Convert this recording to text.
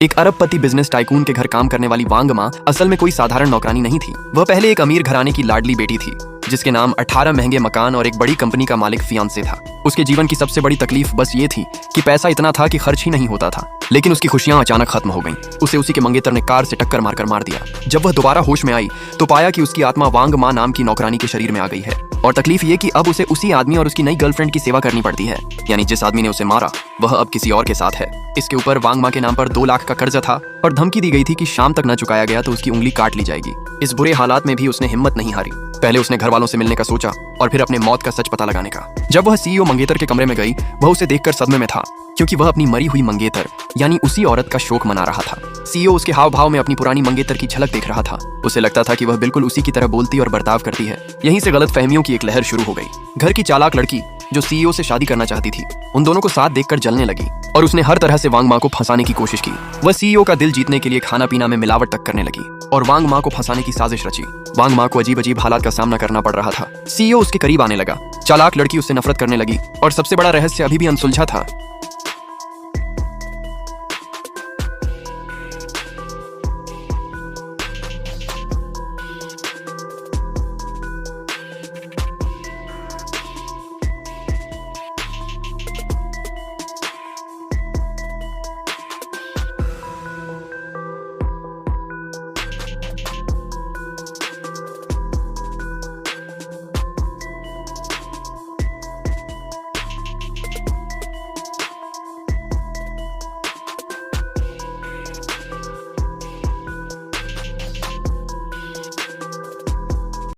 एक अरबपति business tycoon के घर काम करने वाली वांग माँ असल में कोई साधारण नौकरानी नहीं थी। वह पहले एक अमीर घराने की लाडली बेटी थी जिसके नाम 18 महंगे मकान और एक बड़ी कंपनी का मालिक फियांसे था। उसके जीवन की सबसे बड़ी तकलीफ बस ये थी कि पैसा इतना था कि खर्च ही नहीं होता था। लेकिन उसकी खुशियां अचानक खत्म हो गईं। उसे उसी के मंगेतर ने कार से टक्कर मारकर मार दिया। जब वह दोबारा होश में आई तो पाया कि उसकी आत्मा वांग माँ नाम की नौकरानी के शरीर में आ गई है। और तकलीफ ये कि अब उसे उसी आदमी और उसकी नई गर्लफ्रेंड की सेवा करनी पड़ती है, यानी जिस आदमी ने उसे मारा वह अब किसी और के साथ है। इसके ऊपर वांग माँ के नाम पर 2 लाख का कर्जा था और धमकी दी गई थी कि शाम तक न चुकाया गया तो उसकी उंगली काट ली जाएगी। इस बुरे हालात में भी उसने हिम्मत नहीं हारी। पहले उसने घर वालों से मिलने का सोचा और फिर अपने मौत का सच पता लगाने का। जब वह सीईओ मंगेतर के कमरे में गई वह उसे देखकर सदमे में था, क्योंकि वह अपनी मरी हुई मंगेतर यानी उसी औरत का शोक मना रहा था। सीईओ उसके हाव भाव में अपनी पुरानी मंगेतर की झलक देख रहा था। उसे लगता था कि वह बिल्कुल उसी की तरह बोलती और बर्ताव करती है। यहीं से गलत फहमियों की एक लहर शुरू हो गई। घर की चालाक लड़की जो सीईओ से शादी करना चाहती थी उन दोनों को साथ देखकर जलने लगी और उसने हर तरह से वांग माँ को फंसाने की कोशिश की। वह सीईओ का दिल जीतने के लिए खाना पीना में मिलावट तक करने लगी और वांग माँ को फंसाने की साजिश रची। वांग माँ को अजीब अजीब हालात का सामना करना पड़ रहा था। सीईओ उसके करीब आने लगा। चालाक लड़की उससे नफरत करने लगी और सबसे बड़ा रहस्य अभी भी अनसुलझा था।